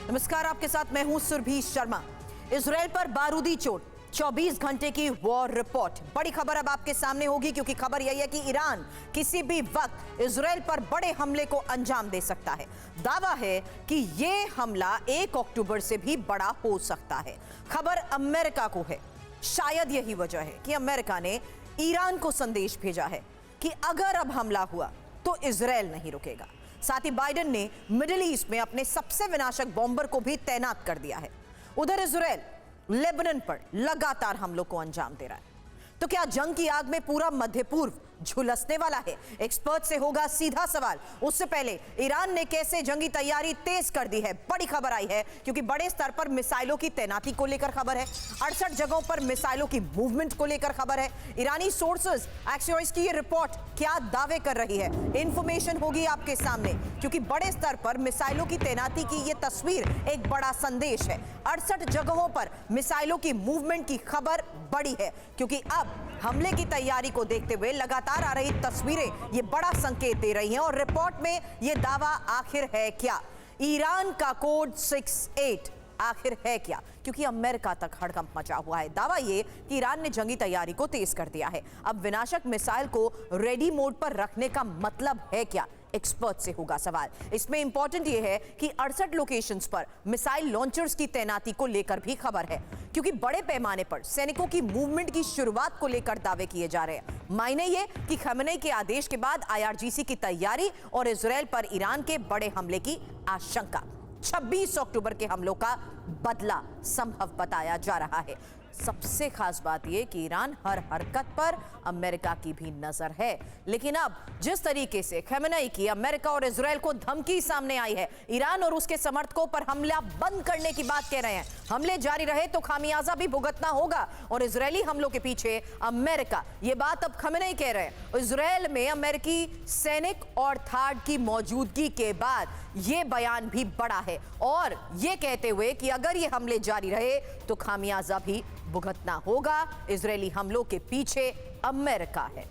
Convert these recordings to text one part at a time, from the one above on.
नमस्कार, आपके साथ मैं हूं सुरभि शर्मा। इजराइल पर बारूदी चोट, 24 घंटे की वॉर रिपोर्ट। बड़ी खबर अब आपके सामने होगी क्योंकि खबर यही है कि ईरान किसी भी वक्त इजराइल पर बड़े हमले को अंजाम दे सकता है। दावा है कि यह हमला 1 अक्टूबर से भी बड़ा हो सकता है। खबर अमेरिका को है। शायद यही वजह है कि अमेरिका ने ईरान को संदेश भेजा है कि अगर अब हमला हुआ तो इजराइल नहीं रुकेगा। साथ ही बाइडेन ने मिडिल ईस्ट में अपने सबसे विनाशक बॉम्बर को भी तैनात कर दिया है। उधर इजराइल लेबनान पर लगातार हमलों को अंजाम दे रहा है। तो क्या जंग की आग में पूरा मध्य पूर्व झुलसने वाला है? एक्सपर्ट से होगा सीधा सवाल। उससे पहले ईरान ने कैसे जंगी तैयारी तेज कर दी है, बड़ी खबर आई है क्योंकि बड़े स्तर पर मिसाइलों की तैनाती को लेकर खबर है। 68 जगहों पर मिसाइलों की मूवमेंट को लेकर खबर है। ईरानी सोर्सेज एक्सियोस की ये रिपोर्ट क्या दावे कर रही है, इंफॉर्मेशन होगी आपके सामने क्योंकि बड़े स्तर पर मिसाइलों की तैनाती की ये तस्वीर एक बड़ा संदेश है। 68 जगहों पर मिसाइलों की मूवमेंट की खबर बड़ी है क्योंकि अब हमले की तैयारी को देखते हुए लगातार आ रही तस्वीरें ये बड़ा संकेत दे रही हैं। और रिपोर्ट में ये दावा आखिर है क्या? ईरान का कोड 68 आखिर है क्या? क्योंकि अमेरिका तक हड़कंप मचा हुआ है। दावा ये कि ईरान ने जंगी तैयारी को तेज कर दिया है। अब विनाशक मिसाइल को रेडी मोड पर रखने का मतलब है क्या? एक्सपर्ट से होगा सवाल। इसमें इंपॉर्टेंट यह है कि 68 लोकेशंस पर मिसाइल लॉन्चर्स की तैनाती को लेकर भी खबर है क्योंकि बड़े पैमाने पर सैनिकों की मूवमेंट की शुरुआत को लेकर दावे किए जा रहे हैं। मायने ये कि खमेनी के आदेश के बाद IRGC की तैयारी और इजराइल पर ईरान के बड़े हमले की आशंका। 26 अक्टूबर के हमलों का बदला संभव बताया जा रहा है। सबसे खास बात यह कि ईरान हर हरकत पर अमेरिका की भी नजर है। लेकिन अब जिस तरीके से खमेनी की अमेरिका और इजराइल को धमकी सामने आई है, ईरान और उसके समर्थकों पर हमला बंद करने की बात कह रहे हैं। हमले जारी रहे तो खामियाजा भी भुगतना होगा और इजरायली हमलों के पीछे अमेरिका, ये बात अब खमेनी कह रहे हैं। इजराइल में अमेरिकी सैनिक और थार्ड की मौजूदगी के बाद यह बयान भी बड़ा है और यह कहते हुए कि अगर ये हमले जारी रहे तो खामियाजा भी भुगतना होगा। इजरायली हमलों के पीछे अमेरिका है।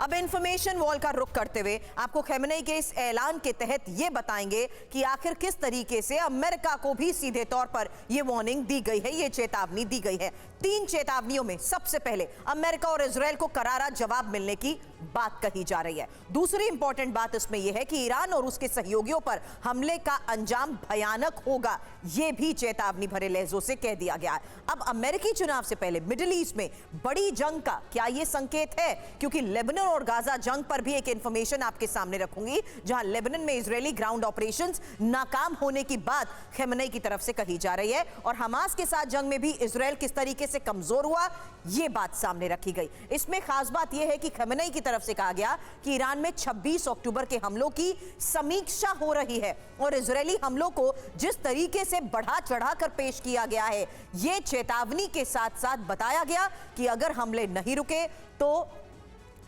अब इंफॉर्मेशन वॉल का रुख करते हुए आपको खमेनी के इस ऐलान के तहत यह बताएंगे कि आखिर किस तरीके से अमेरिका को भी सीधे तौर पर यह वार्निंग दी गई है, यह चेतावनी दी गई है। 3 चेतावनियों में सबसे पहले अमेरिका और इजराइल को करारा जवाब मिलने की बात कही जा रही है। दूसरी इंपॉर्टेंट बात इसमें यह है कि ईरान और उसके सहयोगियों पर हमले का अंजाम भयानक होगा, यह भी चेतावनी भरे लहजों से कह दिया गया है। अब अमेरिकी चुनाव से पहले मिडिल ईस्ट में बड़ी जंग का क्या यह संकेत है? क्योंकि लेबनान और गाजा जंग पर भी एक इंफॉर्मेशन आपके सामने रखूंगी, जहां लेबनान में इजरायली ग्राउंड ऑपरेशंस नाकाम होने की बात खमेनी की तरफ से कही जा रही है और हमास के साथ जंग में भी इजराइल किस तरीके से कमजोर हुआ, यह बात सामने रखी गई। इसमें खास बात यह है कि खमेनी की तरफ से कहा गया कि ईरान में 26 अक्टूबर के हमलों की समीक्षा हो रही है और इजरायली हमलों को जिस तरीके से बढ़ा चढ़ाकर पेश किया गया है, यह चेतावनी के साथ साथ बताया गया कि अगर हमले नहीं रुके तो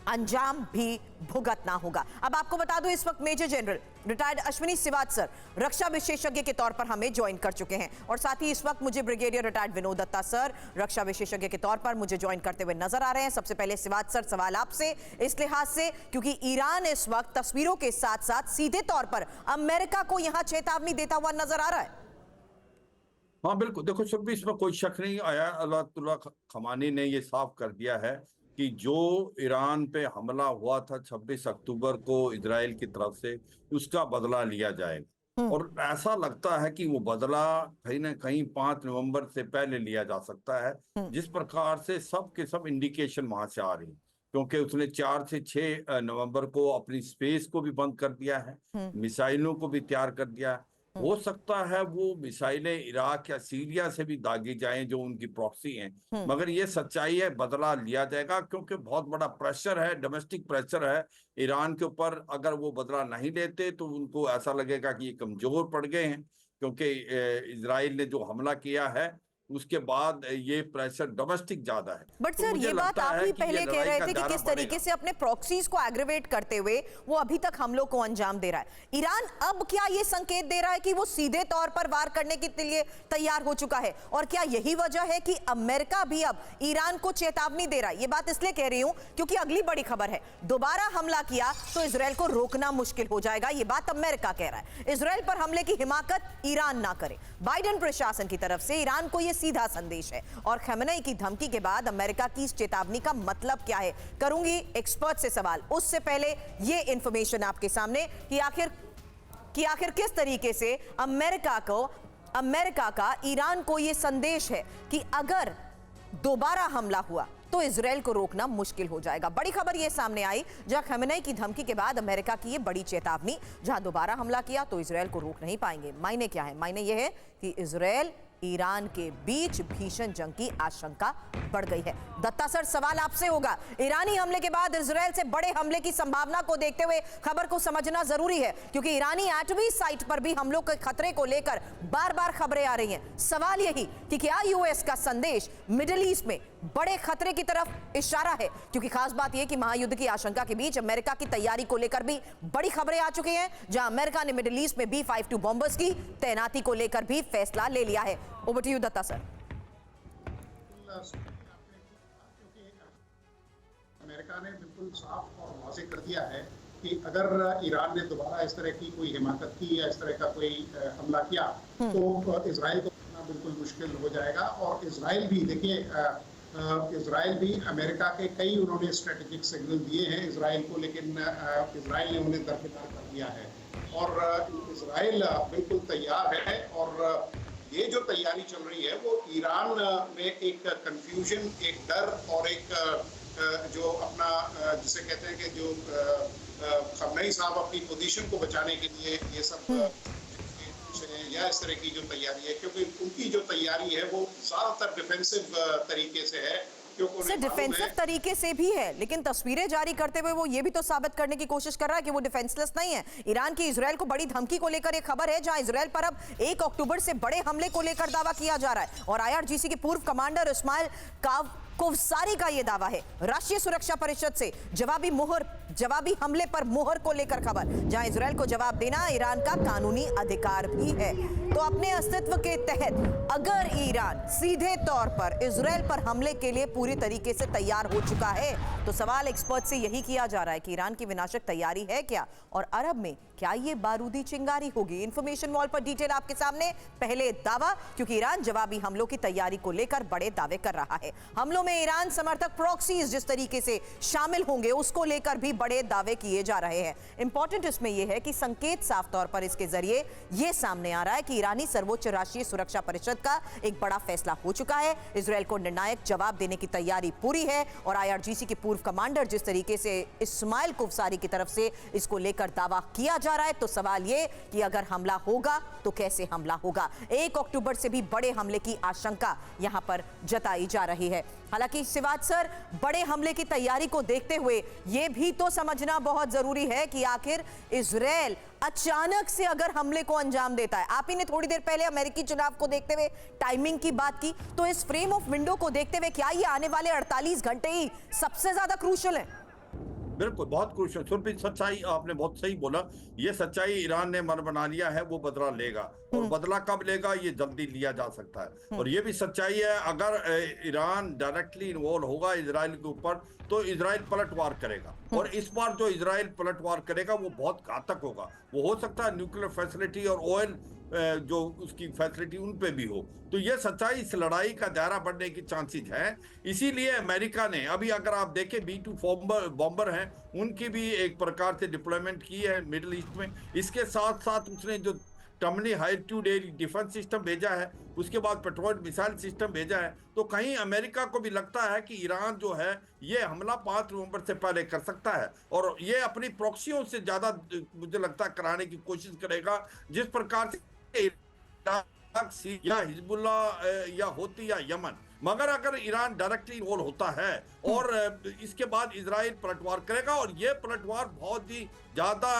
अंजाम भी भुगतना होगा। अब आपको बता दूं, इस वक्त major general retired Ashwini Srivastava रक्षा विशेषज्ञ के तौर पर हमें ज्वाइन कर चुके हैं और साथ ही इस वक्त मुझे brigadier retired Vinod Datta sir रक्षा विशेषज्ञ के तौर पर मुझे ज्वाइन करते हुए नजर आ रहे हैं। सबसे पहले श्रीवास्तव सर, सवाल आपसे इस लिहाज से क्योंकि ईरान इस वक्त तस्वीरों के साथ साथ सीधे तौर पर अमेरिका को यहां चेतावनी देता हुआ नजर आ रहा है। हाँ बिल्कुल, देखो सुरभि, इसमें कोई शक नहीं आया। अयातुल्लाह खमेनी ने ये साफ कर दिया है कि जो ईरान पे हमला हुआ था 26 अक्टूबर को इजराइल की तरफ से, उसका बदला लिया जाएगा। और ऐसा लगता है कि वो बदला कहीं ना कहीं 5 नवंबर से पहले लिया जा सकता है, जिस प्रकार से सब के सब इंडिकेशन वहां से आ रही है। क्योंकि उसने 4 से 6 नवंबर को अपनी स्पेस को भी बंद कर दिया है, मिसाइलों को भी तैयार कर दिया है। हो सकता है वो मिसाइलें इराक या सीरिया से भी दागी जाएं जो उनकी प्रॉक्सी हैं, मगर ये सच्चाई है, बदला लिया जाएगा क्योंकि बहुत बड़ा प्रेशर है, डोमेस्टिक प्रेशर है ईरान के ऊपर। अगर वो बदला नहीं लेते तो उनको ऐसा लगेगा कि ये कमजोर पड़ गए हैं, क्योंकि इजराइल ने जो हमला किया है उसके बाद ये प्रेशर डोमेस्टिक ज्यादा है। बट तो सर मुझे ये बात लगता आप है ही कि पहले ये कह लड़ाई रहे का थे कि दायरा किस तरीके बढ़ेगा। से अपने प्रॉक्सीज को एग्रीवेट करते हुए वो अभी तक हमलों को अंजाम दे रहा है। ईरान अब क्या ये संकेत दे रहा है कि वो सीधे तौर पर वार करने के लिए तैयार हो चुका है? और क्या यही वजह है कि अमेरिका भी अब ईरान को चेतावनी दे रहा है? ये बात इसलिए कह रही हूं क्योंकि अगली बड़ी खबर है, दोबारा हमला किया तो इजराइल को रोकना मुश्किल हो जाएगा। ये बात अमेरिका कह रहा है। इजराइल पर हमले की हिमाकत ईरान ना करे, बाइडेन प्रशासन की तरफ से ईरान को यह सीधा संदेश है। और खमेनेई की धमकी के बाद अमेरिका की इस चेतावनी का मतलब क्या है, करूंगी एक्सपर्ट से सवाल। उससे पहले ये इंफॉर्मेशन आपके सामने कि आखिर किस तरीके से अमेरिका का ईरान को यह संदेश है कि अगर दोबारा हमला हुआ तो इजराइल को रोकना मुश्किल हो जाएगा। बड़ी खबर यह सामने आई जहां खमेनेई की धमकी के बाद अमेरिका की यह बड़ी चेतावनी, जहां दोबारा हमला किया तो इजराइल को रोक नहीं पाएंगे। मायने क्या है? मायने यह है कि इजराइल ईरान के बीच भीषण जंग की आशंका बढ़ गई है। दत्ता सर, सवाल आपसे होगा, ईरानी हमले के बाद इजराइल से बड़े हमले की संभावना को देखते हुए खबर को समझना जरूरी है, क्योंकि ईरानी एटमी साइट पर भी हमलों के खतरे को लेकर बार-बार खबरें आ रही हैं। सवाल यही कि क्या यूएस का संदेश मिडिल ईस्ट में बड़े खतरे की तरफ इशारा है? क्योंकि खास बात यह कि महायुद्ध की आशंका के बीच अमेरिका की तैयारी को लेकर भी बड़ी खबरें आ चुकी हैं, जहां अमेरिका ने मिडिल ईस्ट में B-52 बॉम्बर्स की तैनाती को लेकर भी फैसला ले लिया है। Over to you Datta sir. America ने बिल्कुल साफ और वाज़ेह कर दिया है कि अगर ईरान ने दोबारा इस तरह की कोई हिमाकत की या इस तरह का कोई हमला किया तो इजराइल को रोकना बिल्कुल मुश्किल हो जाएगा। और इजराइल भी देखिए, इजराइल भी अमेरिका के कई उन्होंने स्ट्रेटेजिक सिग्नल दिए हैं इजराइल को, लेकिन इजराइल ने उन्हें दरकिनार कर दिया है। और इजराइल बिल्कुल तैयार है। और ये जो तैयारी चल रही है वो ईरान में एक कंफ्यूजन, एक डर और एक जो अपना जिसे कहते हैं कि जो खमेनेई साहब अपनी पोजीशन को बचाने के लिए ये सब या इस तरह की जो तैयारी है, क्योंकि उनकी जो तैयारी है वो ज्यादातर डिफेंसिव तरीके से है। सर डिफेंसिव तरीके से भी है, लेकिन तस्वीरें जारी करते हुए वो ये भी तो साबित करने की कोशिश कर रहा है कि वो डिफेंसलेस नहीं है। ईरान की इजराइल को बड़ी धमकी को लेकर एक खबर है, जहां इजराइल पर अब 1 अक्टूबर से बड़े हमले को लेकर दावा किया जा रहा है। और IRGC के पूर्व कमांडर इस्माइल कोवसारी का यह दावा है। राष्ट्रीय सुरक्षा परिषद से जवाबी हमले पर मुहर को लेकर खबर, जहां इजराइल को जवाब देना ईरान का कानूनी अधिकार भी है। तो अपने अस्तित्व के तहत अगर ईरान सीधे तौर पर इजराइल पर हमले के लिए पूरी तरीके से तैयार हो चुका है, तो सवाल एक्सपर्ट से यही किया जा रहा है कि ईरान की विनाशक तैयारी है क्या, और अरब में क्या ये बारूदी चिंगारी होगी? इंफॉर्मेशन वॉल पर डिटेल आपके सामने। पहले दावा, क्योंकि ईरान जवाबी हमलों की तैयारी को लेकर बड़े दावे कर रहा है। हमलों में ईरान समर्थक प्रॉक्सीज जिस तरीके से शामिल होंगे उसको लेकर भी बड़े दावे किए जा रहे हैं। इंपॉर्टेंट इसमें यह है कि संकेत साफ तौर पर इसके जरिए यह सामने आ रहा है कि ईरानी सर्वोच्च राष्ट्रीय सुरक्षा परिषद का एक बड़ा फैसला हो चुका है। इजराइल को निर्णायक जवाब देने की तैयारी पूरी है। और IRGC के पूर्व कमांडर जिस तरीके से इस्माइल कोवसारी की तरफ से इसको लेकर दावा किया जा रहा है, तो सवाल ये कि अगर हमला होगा तो कैसे हमला होगा? 1 अक्टूबर से भी बड़े हमले की आशंका यहां पर जताई जा रही है। हालांकि शिवाज सर, बड़े हमले की तैयारी को देखते हुए यह भी तो समझना बहुत जरूरी है कि आखिर इजराइल अचानक से अगर हमले को अंजाम देता है, आप ही ने थोड़ी देर पहले अमेरिकी चुनाव को देखते हुए टाइमिंग की बात की, तो इस फ्रेम ऑफ विंडो को देखते हुए क्या ये आने वाले 48 घंटे ही सबसे ज्यादा क्रूशियल है? बिल्कुल, बहुत क्रूशियल। सुरभि, सच्चाई आपने बहुत सही बोला। ये सच्चाई ईरान ने मन बना लिया है, वो बदला लेगा। और बदला कब लेगा ये जल्दी लिया जा सकता है। और ये भी सच्चाई है, अगर ईरान डायरेक्टली इन्वॉल्व होगा इजराइल के ऊपर तो इजराइल पलटवार करेगा। और इस बार जो इजराइल पलटवार करेगा वो बहुत घातक होगा। वो हो सकता है न्यूक्लियर फैसिलिटी और ऑयल जो उसकी फैसिलिटी उन पे भी हो। तो ये सच्चाई, इस लड़ाई का दायरा बढ़ने की चांसेस है। इसीलिए अमेरिका ने अभी, अगर आप देखें, B-2 बॉम्बर हैं, उनकी भी एक प्रकार से डिप्लॉयमेंट की है मिडिल ईस्ट में। इसके साथ साथ उसने जो टमनी हाईट्यूड डिफेंस सिस्टम भेजा है, उसके बाद पेट्रोल मिसाइल सिस्टम भेजा है। तो कहीं अमेरिका को भी लगता है कि ईरान जो है ये हमला 5 नवंबर से पहले कर सकता है, और ये अपनी प्रॉक्सियों से ज्यादा मुझे लगता है कराने की कोशिश करेगा। जिस प्रकार से या हिजबुल्ला या होती या यमन, मगर अगर ईरान डायरेक्टली इन्वॉल्व होता है और इसके बाद इजराइल पलटवार करेगा, और ये पलटवार बहुत ही ज्यादा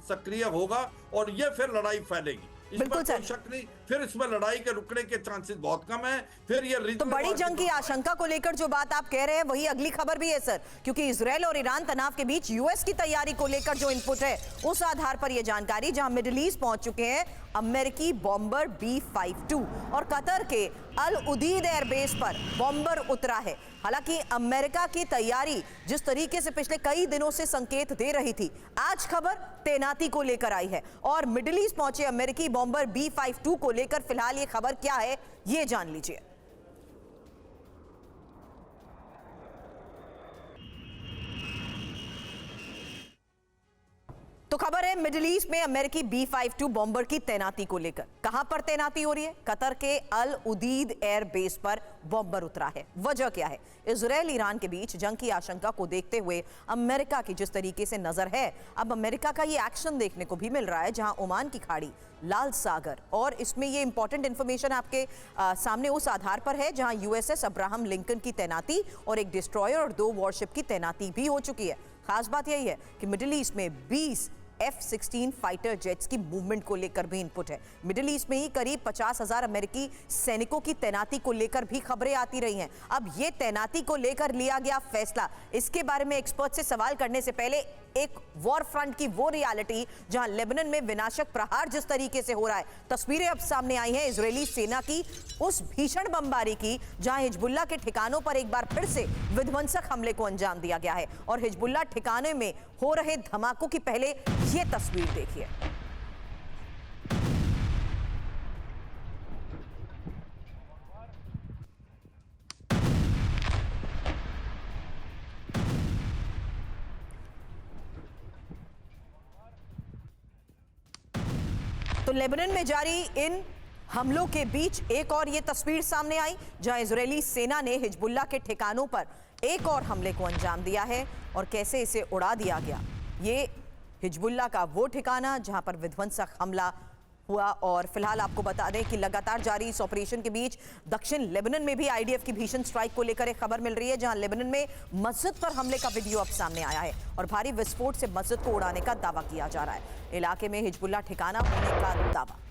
सक्रिय होगा और ये फिर लड़ाई फैलेगी। इसमें कोई शक नहीं। फिर इसमें लड़ाई के रुकने के चांसेस बहुत कम है। फिर ये तो बड़ी जंग की आशंका को लेकर जो बात आप कह रहे हैं वही अगली खबर भी है सर, क्योंकि इजराइल और ईरान तनाव के बीच यूएस की तैयारी को लेकर जो इनपुट है उस आधार पर यह जानकारी, जहां मिडिल ईस्ट पहुंच चुके हैं अमेरिकी बॉम्बर B-52 और कतर के अल उदीद एयरबेस पर बॉम्बर उतरा है। हालांकि अमेरिका की तैयारी जिस तरीके से पिछले कई दिनों से संकेत दे रही थी, आज खबर तैनाती को लेकर आई है और मिडिल ईस्ट पहुंचे अमेरिकी बॉम्बर B-52 को लेकर फिलहाल ये खबर क्या है ये जान लीजिए। तो खबर है मिडिल ईस्ट में अमेरिकी B-52 बॉम्बर की तैनाती को लेकर। कहां पर तैनाती हो रही है? कतर के अल उदीद एयर बेस पर बॉम्बर उतरा है। वजह क्या है? इजराइल ईरान के बीच जंग की आशंका को देखते हुए अमेरिका की जिस तरीके से नजर है, अब अमेरिका का ये एक्शन देखने को भी मिल रहा है, जहां ओमान की खाड़ी, लाल सागर, और इसमें ये इंपॉर्टेंट इंफॉर्मेशन आपके सामने उस आधार पर है जहां USS अब्राहम लिंकन की तैनाती और एक डिस्ट्रॉयर और 2 वॉरशिप की तैनाती भी हो चुकी है। खास बात यही है कि मिडिल ईस्ट में 20 F-16 फाइटर जेट्स की मूवमेंट को लेकर भी इनपुट है। मिडिल ईस्ट में ही करीब 50,000 अमेरिकी सैनिकों की तैनाती को लेकर भी खबरें आती रही हैं। अब ये तैनाती को लेकर लिया गया फैसला, इसके बारे में एक्सपर्ट से सवाल करने से पहले एक वॉर फ्रंट की वो रियलिटी जहां लेबनान में विनाशक प्रहार जिस तरीके से हो रहा है, तस्वीरें अब सामने आई हैं इजरायली सेना की उस भीषण बमबारी की, जहां हिजबुल्ला के ठिकानों पर एक बार फिर से विध्वंसक हमले को अंजाम दिया गया है। और हिजबुल्ला ठिकाने में हो रहे धमाकों की पहले ये तस्वीर देखिए। तो लेबनान में जारी इन हमलों के बीच एक और ये तस्वीर सामने आई, जहां इजरायली सेना ने हिजबुल्ला के ठिकानों पर एक और हमले को अंजाम दिया है और कैसे इसे उड़ा दिया गया। ये हिजबुल्ला का वो ठिकाना जहां पर विध्वंसक हमला हुआ। और फिलहाल आपको बता दें कि लगातार जारी इस ऑपरेशन के बीच दक्षिण लेबनान में भी IDF की भीषण स्ट्राइक को लेकर एक खबर मिल रही है, जहां लेबनान में मस्जिद पर हमले का वीडियो अब सामने आया है और भारी विस्फोट से मस्जिद को उड़ाने का दावा किया जा रहा है। इलाके में हिजबुल्ला ठिकाना होने का दावा।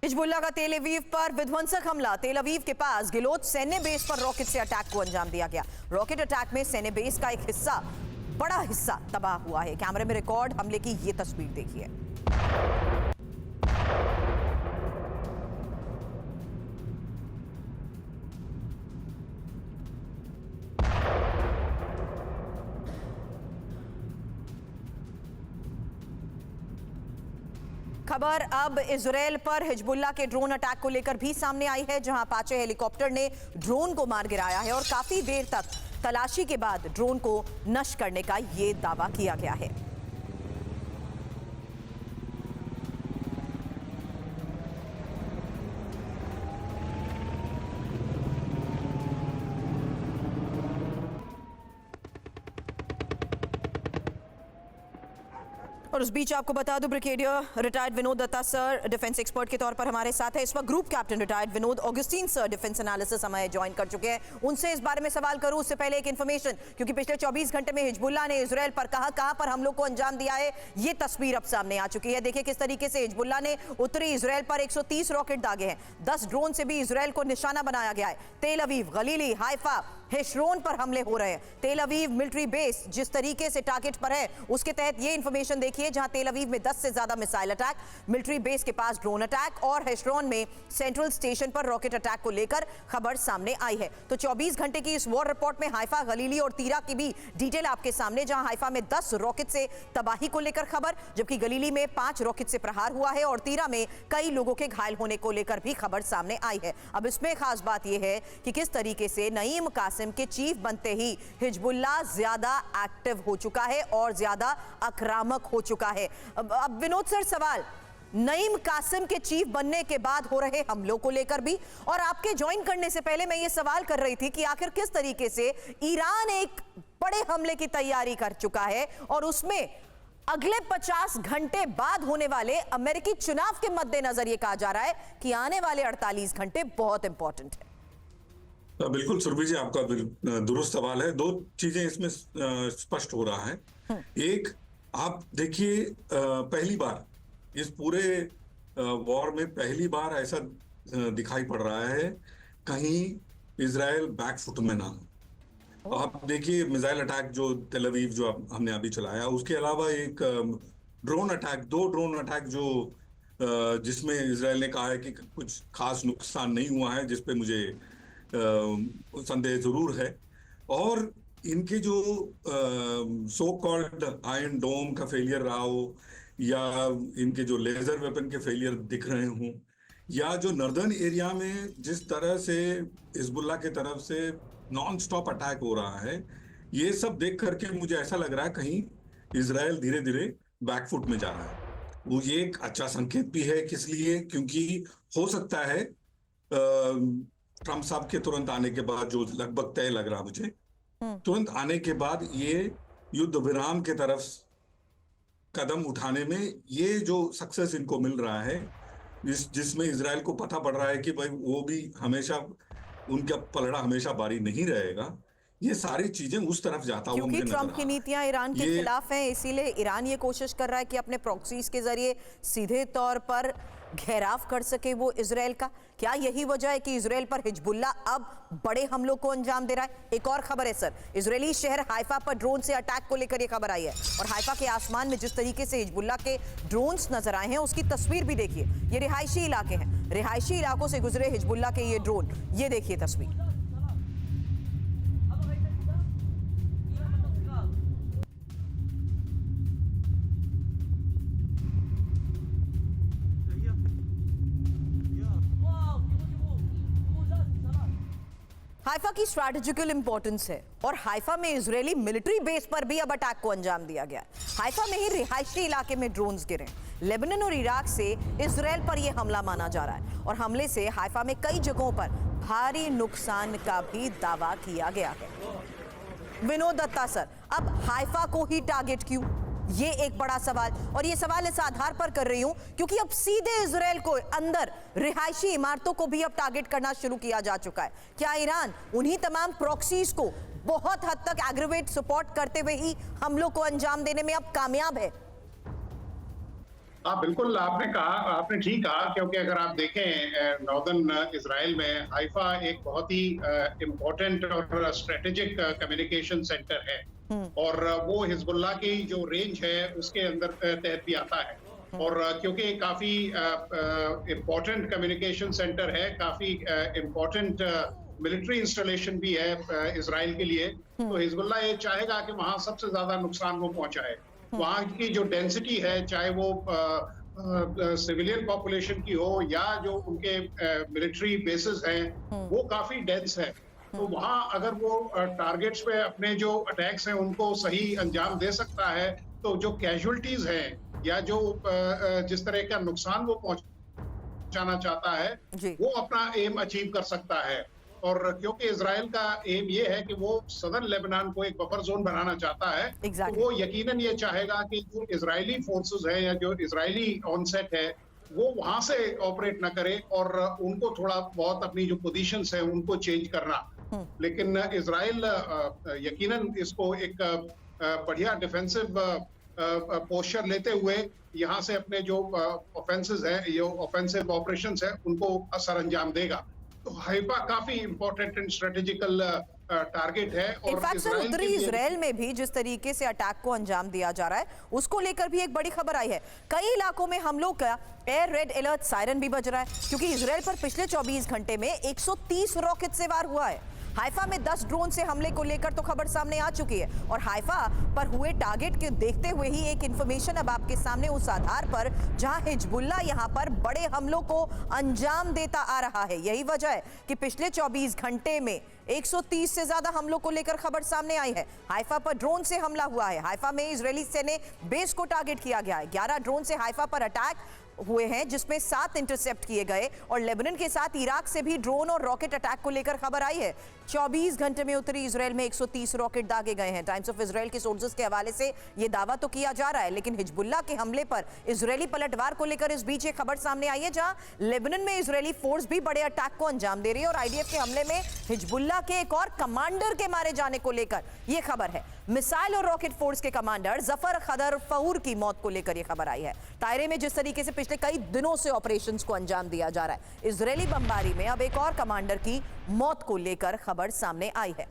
हिजबुल्ला का तेल अवीव पर विध्वंसक हमला। तेल अवीव के पास गिलोत सैन्य बेस पर रॉकेट से अटैक को अंजाम दिया गया। रॉकेट अटैक में सैन्य बेस का एक हिस्सा, बड़ा हिस्सा तबाह हुआ है। कैमरे में रिकॉर्ड हमले की ये तस्वीर देखिए। खबर अब इजराइल पर हिजबुल्ला के ड्रोन अटैक को लेकर भी सामने आई है, जहां अपाचे हेलीकॉप्टर ने ड्रोन को मार गिराया है और काफी देर तक तलाशी के बाद ड्रोन को नष्ट करने का यह दावा किया गया है। और उस बीच आपको बता दूं, brigadier retired Vinod Datta sir defence expert के तौर पर हमारे साथ है। इस वक्त group captain retired Vinod Augustine sir defence analysis हमें ज्वाइन कर चुके हैं। उनसे इस बारे में सवाल करूं उससे पहले एक इन्फॉर्मेशन, क्योंकि पिछले 24 घंटे में हिजबुल्ला ने इजराइल पर कहां पर हमलों को अंजाम दिया है, ये तस्वीर अब सामने आ चुकी है। देखिए किस तरीके से हिजबुल्ला ने उत्तरी इजराइल पर 130 रॉकेट दागे हैं। 10 ड्रोन से भी इजराइल को निशाना बनाया गया है। तेल अवीव, गलीली, हाइफा, हेशरोन पर हमले हो रहे हैं। तेल अवीव मिलिट्री बेस जिस तरीके से टारगेट पर है, उसके तहत ये इंफॉर्मेशन देखिए, जहां तेल अवीव में 10 से ज्यादा मिसाइल अटैक, मिलिट्री बेस के पास ड्रोन अटैक और हेशरोन में सेंट्रल स्टेशन पर रॉकेट अटैक को लेकर खबर सामने आई है। तो 24 घंटे की इस वॉर रिपोर्ट में हाइफा, गलीली और तीरा की भी डिटेल आपके सामने, जहां हाइफा में 10 रॉकेट से तबाही को लेकर खबर, जबकि गलीली में 5 रॉकेट से प्रहार हुआ है और तीरा में कई लोगों के घायल होने को लेकर भी खबर सामने आई है। अब इसमें खास बात यह है कि किस तरीके से नईम कासिम के चीफ बनते ही हिजबुल्ला ज्यादा एक्टिव हो चुका है और ज्यादा आक्रामक हो चुका है। अब विनोद सर सवाल, नईम कासिम के चीफ बनने के बाद हो रहे हमलों को लेकर भी। और आपके ज्वाइन करने से पहले मैं ये सवाल कर रही थी कि आखिर किस तरीके से ईरान एक बड़े हमले की तैयारी कर चुका है और उसमें अगले 50 घंटे बाद होने वाले अमेरिकी चुनाव के मद्देनजर यह कहा जा रहा है कि आने वाले 48 घंटे बहुत इंपॉर्टेंट है। बिल्कुल सुरभि जी, आपका दुरुस्त सवाल है। दो चीजें इसमें स्पष्ट हो रहा है। एक, आप देखिए, पहली बार इस पूरे वॉर में पहली बार ऐसा दिखाई पड़ रहा है कहीं इजराइल बैकफुट में ना हो। आप देखिए मिसाइल अटैक जो तेल अवीव जो हमने अभी चलाया, उसके अलावा एक ड्रोन अटैक, 2 ड्रोन अटैक जो जिसमें इजराइल ने कहा है कि कुछ खास नुकसान नहीं हुआ है, जिसपे मुझे संदेह जरूर है। और इनके जो सो कॉल्ड आयरन डोम का फेलियर रहा हो, या इनके जो लेजर वेपन के फेलियर दिख रहे हों, या जो नॉर्दर्न एरिया में जिस तरह से हिजबुल्लाह की तरफ से नॉन स्टॉप अटैक हो रहा है, ये सब देख करके मुझे ऐसा लग रहा है कहीं इजराइल धीरे धीरे बैकफुट में जा रहा है। वो ये एक अच्छा संकेत भी है, किस लिए? क्योंकि हो सकता है ट्रंप साहब के तुरंत आने के बाद, जो लगभग तय लग रहा मुझे, तुरंत आने के बाद ये युद्ध विराम के तरफ कदम उठाने में ये जो सक्सेस इनको मिल रहा है, जिसमें इजराइल को पता पड़ रहा है कि भाई वो भी हमेशा, उनका पलड़ा हमेशा बारी नहीं रहेगा, ये सारी चीजें उस तरफ जाता हुआ मुझे नजर आ रहा है। ट्रंप की नीतियां ईरान के खिलाफ हैं, इसीलिए ईरान ये कोशिश कर रहा है कि अपने प्रॉक्सीज के जरिए सीधे तौर पर घेराव कर सके वो इजराइल का। क्या यही वजह है कि इजराइल पर हिजबुल्लाह अब बड़े हमलों को अंजाम दे रहा है? एक और खबर है सर, इजरायली शहर हाइफा पर ड्रोन से अटैक को लेकर ये खबर आई है, और हाइफा के आसमान में जिस तरीके से हिजबुल्लाह के ड्रोन्स नजर आए हैं उसकी तस्वीर भी देखिए। ये रिहायशी इलाके हैं, रिहायशी इलाकों से गुजरे हिजबुल्लाह के ये ड्रोन, ये देखिए तस्वीर। हाइफा की स्ट्रैटेजिकल इंपॉर्टेंस है और हाइफा में इजरायली मिलिट्री बेस पर भी अब अटैक को अंजाम दिया गया। हाइफा में ही रिहायशी इलाके में ड्रोन्स गिरे। लेबनान और इराक से इजराइल पर यह हमला माना जा रहा है और हमले से हाइफा में कई जगहों पर भारी नुकसान का भी दावा किया गया है। विनोद दत्ता सर, अब हाइफा को ही टारगेट क्यों? ये एक बड़ा सवाल, और ये सवाल इस आधार पर कर रही हूं क्योंकि अब सीधे इजराइल को अंदर रिहायशी इमारतों को भी अब टारगेट करना शुरू किया जा चुका है। क्या ईरान उन्हीं तमाम प्रॉक्सीज को बहुत हद तक एग्रीवेट सपोर्ट करते हुए ही हमलों को अंजाम देने में अब कामयाब है? हाँ बिल्कुल, आपने ठीक कहा, क्योंकि अगर आप देखें नॉर्दर्न इजराइल में हाइफा एक बहुत ही इम्पोर्टेंट और स्ट्रेटेजिक कम्युनिकेशन सेंटर है, और वो हिजबुल्लाह की जो रेंज है उसके अंदर तहत भी आता है। और क्योंकि काफी इम्पोर्टेंट कम्युनिकेशन सेंटर है, काफी इम्पोर्टेंट मिलिट्री इंस्टॉलेशन भी है इजराइल के लिए, तो हिजबुल्लाह ये चाहेगा कि वहाँ सबसे ज्यादा नुकसान वो पहुंचाए। वहाँ की जो डेंसिटी है, चाहे वो सिविलियन पॉपुलेशन की हो या जो उनके मिलिट्री बेसिस हैं, वो काफी डेंस है। तो वहाँ अगर वो टारगेट्स पे अपने जो अटैक्स हैं उनको सही अंजाम दे सकता है, तो जो कैजुअलिटीज हैं या जो जिस तरह का नुकसान वो पहुंचाना चाहता है, वो अपना एम अचीव कर सकता है। और क्योंकि इजराइल का एम ये है कि वो सदर्न लेबनान को एक बफर जोन बनाना चाहता है, तो वो यकीनन ये चाहेगा कि जो इजरायली फोर्सेस है या जो इजरायली ऑनसेट है वो वहां से ऑपरेट ना करे और उनको थोड़ा बहुत अपनी जो पोजीशंस है उनको चेंज करना। लेकिन इजराइल यकीनन इसको एक बढ़िया डिफेंसिव पोस्चर लेते हुए यहाँ से अपने जो ऑफेंसेस है, ये ऑफेंसिव ऑपरेशंस है, उनको असर अंजाम देगा। तो हाइफा काफी इंपॉर्टेंट एंड स्ट्रेटेजिकल टारगेट है। और उत्तरी इजराइल में भी जिस तरीके से अटैक को अंजाम दिया जा रहा है उसको लेकर भी एक बड़ी खबर आई है। कई इलाकों में हमलों का एयर रेड अलर्ट सायरन भी बज रहा है, क्योंकि इजराइल पर पिछले 24 घंटे में 130 रॉकेट से वार हुआ है। हाइफा में 10 ड्रोन से हमले को लेकर तो खबर सामने आ चुकी है, और हाइफा पर हुए टारगेट के देखते हुए ही एक इंफॉर्मेशन अब आपके सामने उस आधार पर जहां हिजबुल्लाह यहां पर बड़े हमलों को अंजाम देता आ रहा है। यही वजह है कि पिछले 24 घंटे में 130 से ज्यादा हमलों को लेकर खबर सामने आई है। हाइफा पर ड्रोन से हमला हुआ है। हाइफा में इजरायली सैन्य बेस को टारगेट किया गया है। 11 ड्रोन से हाइफा पर अटैक हुए हैं जिसमें 7 इंटरसेप्ट किए गए और लेबनान के साथ इराक से भी ड्रोन और रॉकेट अटैक को लेकर खबर आई है। 24 घंटे में उत्तरी इजराइल में 130 रॉकेट दागे गए हैं। टाइम्स ऑफ इजराइल के सोर्सेज के हवाले से यह दावा तो किया जा रहा है, लेकिन हिजबुल्लाह के हमले पर इजरायली पलटवार को लेकर इस बीच एक खबर सामने आई है जहां लेबनान में इजरायली फोर्स भी बड़े अटैक को अंजाम दे रही है और आईडीएफ के हमले में हिजबुल्लाह के एक और कमांडर के मारे जाने को लेकर यह खबर है। मिसाइल और रॉकेट फोर्स के कमांडर जफर खदर फऊर की मौत को लेकर यह खबर आई है। तायरे में जिस तरीके से पिछले कई दिनों से ऑपरेशंस को अंजाम दिया जा रहा है, इजरायली बमबारी में अब एक और कमांडर की मौत को लेकर खबर सामने आई है।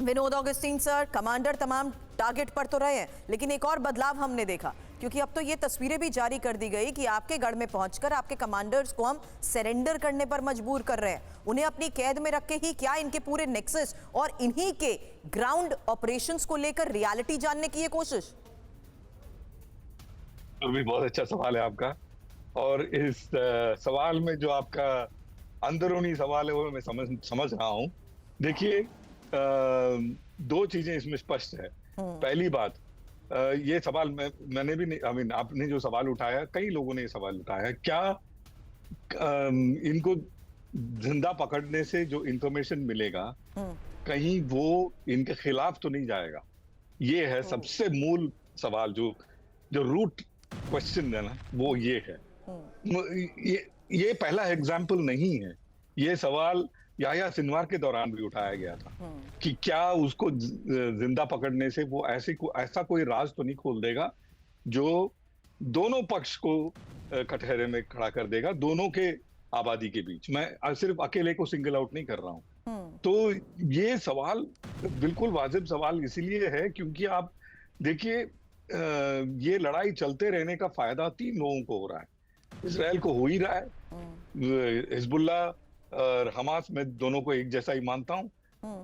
विनोद ऑगस्टीन सर, कमांडर तमाम टारगेट पर तो रहे हैं, लेकिन एक और बदलाव हमने देखा, क्योंकि अब तो ये तस्वीरें भी जारी कर दी गई कि आपके गढ़ में पहुंचकर आपके कमांडर्स को हम सरेंडर करने पर मजबूर कर रहे हैं। उन्हें अपनी कैद में रख के ही क्या इनके पूरे नेक्सस और इन्हीं के ग्राउंड ऑपरेशंस को लेकर रियलिटी जानने की ये कोशिश? तो भी बहुत अच्छा सवाल है आपका, और इस सवाल में जो आपका अंदरूनी सवाल है वो मैं समझ रहा हूँ। देखिए, दो चीजें इसमें स्पष्ट है। पहली बात, ये सवाल मैंने भी नहीं, आपने जो सवाल उठाया, कई लोगों ने ये सवाल उठाया, क्या इनको जिंदा पकड़ने से जो इंफॉर्मेशन मिलेगा कहीं वो इनके खिलाफ तो नहीं जाएगा? ये है सबसे मूल सवाल, जो रूट क्वेश्चन है ना, वो ये है। ये पहला एग्जाम्पल नहीं है। ये सवाल याह्या सिनवार के दौरान भी उठाया गया था कि क्या उसको जिंदा पकड़ने से वो ऐसा कोई राज तो नहीं खोल देगा जो दोनों पक्ष को कटघरे में खड़ा कर देगा, दोनों के आबादी के बीच। मैं सिर्फ अकेले को सिंगल आउट नहीं कर रहा हूं। तो ये सवाल बिल्कुल वाजिब सवाल इसीलिए है क्योंकि आप देखिए, ये लड़ाई चलते रहने का फायदा 3 लोगों को हो रहा है। इजराइल को हो ही रहा है, हिजबुल्लाह और हमास, में दोनों को एक जैसा ही मानता हूं,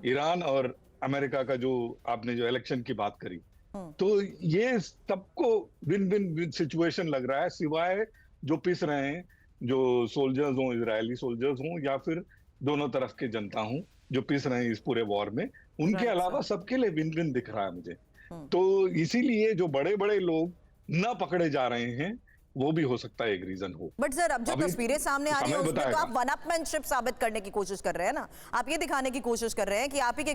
ईरान और अमेरिका का जो आपने जो इलेक्शन की बात करी, तो ये सबको विन विन सिचुएशन लग रहा है, सिवाय जो पिस रहे हैं, जो सोल्जर्स हों, इजरायली सोल्जर्स हों या फिर दोनों तरफ के जनता हों जो पिस रहे हैं इस पूरे वॉर में, उनके अलावा सबके लिए विन विन दिख रहा है मुझे। तो इसीलिए जो बड़े बड़े लोग न पकड़े जा रहे हैं वो भी हो सकता है एक रीजन हो। बट सर, अब जो तस्वीरें सामने आ रही है उसमें तो आप वन अपमैनशिप साबित करने की कोशिश कर रहे हैं ना। आप ये दिखाने की कोशिश कर रहे हैं कि आप ही के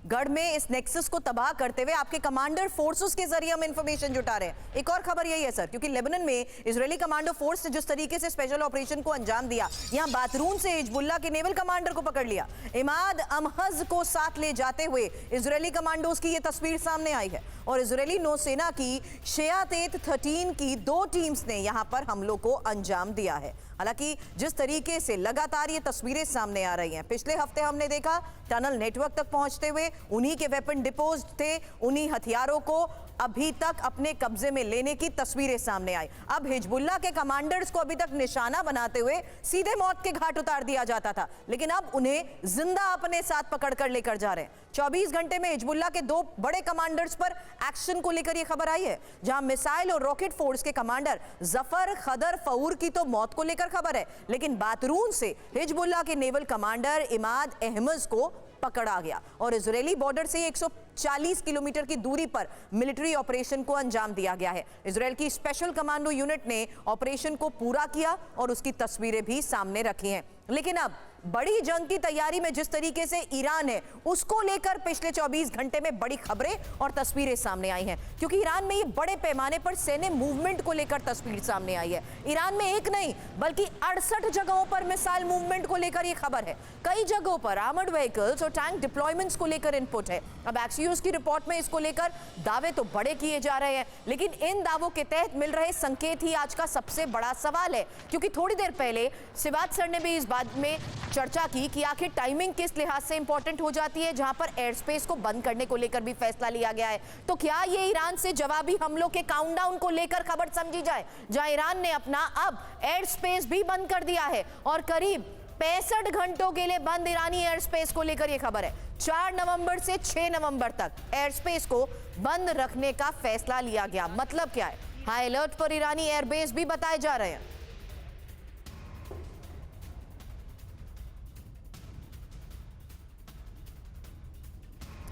गढ़ में इस नेक्सस को तबाह करते हुए आपके कमांडर फोर्सेस के जरिए हम इंफॉर्मेशन जुटा रहे हैं। एक और खबर यही है सर, क्योंकि लेबनान में इजरायली कमांडो फोर्स ने जिस तरीके से स्पेशल ऑपरेशन को अंजाम दिया, यहाँ बातरून से हिजबुल्लाह के नेवल कमांडर को पकड़ लिया, इमाद अमहज को साथ ले जाते हुए इजरायली कमांडोज की ये तस्वीर सामने आई है। और इजरायली नौसेना की शयातेत 13 की 2 टीम्स ने यहां पर हमलों को अंजाम दिया है। हालांकि जिस तरीके से लगातार ये तस्वीरें सामने आ रही हैं, पिछले हफ्ते हमने देखा टनल नेटवर्क तक पहुंचते हुए उन्हीं के वेपन डिपोज थे, उन्हीं हथियारों को अभी तक अपने कब्जे में लेने की तस्वीरें सामने आई। अब हिजबुल्लाह के कमांडर्स को अभी तक निशाना बनाते हुए सीधे मौत के घाट उतार दिया जाता था, लेकिन अब उन्हें जिंदा अपने साथ पकड़कर लेकर जा रहे हैं। 24 घंटे में हिजबुल्लाह के 2 बड़े कमांडर्स पर एक्शन को लेकर यह खबर आई है, जहां मिसाइल और रॉकेट फोर्स के कमांडर जफर खदर फऊर की तो मौत को लेकर खबर है, लेकिन बातरून से हिजबुल्लाह के नेवल कमांडर इमाद अहमद को पकड़ा गया और इजरायली बॉर्डर से 140 किलोमीटर की दूरी पर मिलिट्री ऑपरेशन को अंजाम दिया गया है। इजरायल की स्पेशल कमांडो यूनिट ने ऑपरेशन को पूरा किया और उसकी तस्वीरें भी सामने रखी हैं। लेकिन अब बड़ी जंग की तैयारी में जिस तरीके से ईरान है, उसको लेकर पिछले 24 घंटे में बड़ी खबरें और तस्वीरें सामने आई हैं, क्योंकि ईरान में ये बड़े पैमाने पर सैन्य मूवमेंट को लेकर तस्वीर सामने आई है। ईरान में एक नहीं बल्कि 68 जगहों पर मिसाइल मूवमेंट को लेकर ये खबर है। कई जगहों पर आर्मर्ड व्हीकल्स और टैंक डिप्लॉयमेंट्स को लेकर इनपुट है। अब एक्सियोस की रिपोर्ट में इसको लेकर दावे तो बड़े किए जा रहे हैं, लेकिन इन दावों के तहत मिल रहे संकेत ही आज का सबसे बड़ा सवाल है, क्योंकि थोड़ी देर पहले सिवात सर ने भी इस बात में चर्चा की कि आखिर टाइमिंग किस लिहाज से इंपॉर्टेंट हो जाती है, जहां पर एयर स्पेस को बंद करने को लेकर भी फैसला लिया गया है। तो क्या ये ईरान से जवाबी हमलों के काउंटडाउन को लेकर खबर समझी जाए, जहां ईरान ने अपना अब एयर स्पेस भी बंद कर दिया है और करीब 65 घंटों के लिए बंद ईरानी एयर स्पेस को लेकर यह खबर है। 4 नवंबर से 6 नवंबर तक एयर स्पेस को बंद रखने का फैसला लिया गया। मतलब क्या है? हाई अलर्ट पर ईरानी एयरबेस भी बताए जा रहे हैं।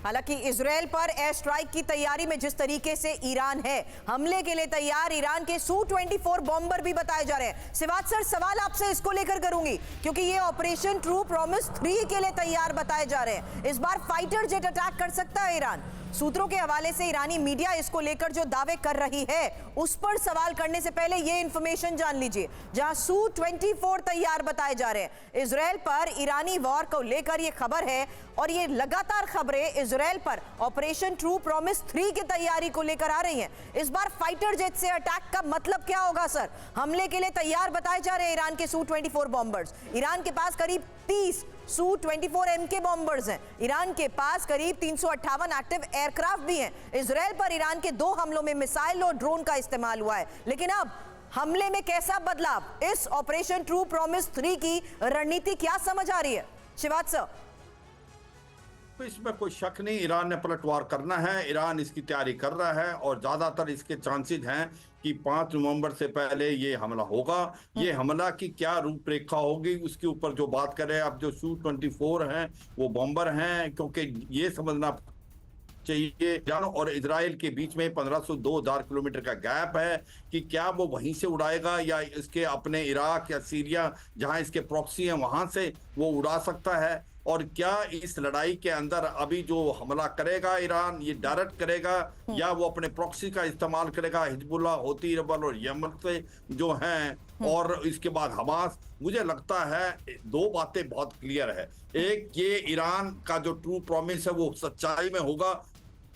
हालांकि इजराइल पर एयर स्ट्राइक की तैयारी में जिस तरीके से ईरान है, हमले के लिए तैयार ईरान के Su-24 बॉम्बर भी बताए जा रहे हैं। सिवाज सर, सवाल आपसे इसको लेकर करूंगी क्योंकि ये ऑपरेशन ट्रू प्रॉमिस 3 के लिए तैयार बताए जा रहे हैं। इस बार फाइटर जेट अटैक कर सकता है ईरान। सूत्रों के हवाले से ईरानी मीडिया इसको लेकर जो दावे कर रही है उस पर सवाल करने से पहले ये इंफॉर्मेशन जान लीजिए। जहां Su-24 तैयार बताए जा रहे हैं इजराइल पर, ईरानी वॉर को लेकर ये खबर है और ये लगातार खबरें इजराइल पर ऑपरेशन ट्रू प्रॉमिस 3 की तैयारी को लेकर आ रही हैं। इस बार फाइटर जेट से अटैक का मतलब क्या होगा सर? हमले के लिए तैयार बताए जा रहे हैं ईरान के Su-24 बॉम्बर्स। ईरान के पास करीब 30 Su-24 MK बॉम्बर्स हैं। ईरान के पास करीब 358 एक्टिव एयरक्राफ्ट भी हैं। इजराइल पर ईरान के 2 हमलों में मिसाइल और ड्रोन का इस्तेमाल हुआ है। लेकिन अब हमले में कैसा बदलाव? इस ऑपरेशन ट्रू प्रॉमिस 3 की रणनीति क्या समझ आ रही है? शिवाज सर, तो इसमें कोई शक नहीं, ईरान ने पलटवार करना है। ईरान इसकी तैयारी कर रहा है और ज्यादातर इसके चांसेस हैं कि 5 नवंबर से पहले ये हमला होगा। ये हमला की क्या रूपरेखा होगी उसके ऊपर जो बात करें, अब जो Su-24 हैं वो बॉम्बर हैं, क्योंकि ये समझना चाहिए ईरान और इजराइल के बीच में 1502,000 किलोमीटर का गैप है कि क्या वो वहीं से उड़ाएगा या इसके अपने इराक या सीरिया जहां इसके प्रॉक्सी हैं वहां से वो उड़ा सकता है। और क्या इस लड़ाई के अंदर अभी जो हमला करेगा ईरान, ये डायरेक्ट करेगा या वो अपने प्रॉक्सी का इस्तेमाल करेगा, हिजबुल्लाह, हौती रेबल और यमन से जो हैं, और इसके बाद हमास। मुझे लगता है 2 बातें बहुत क्लियर है। एक, ये ईरान का जो ट्रू प्रॉमिस है वो सच्चाई में होगा,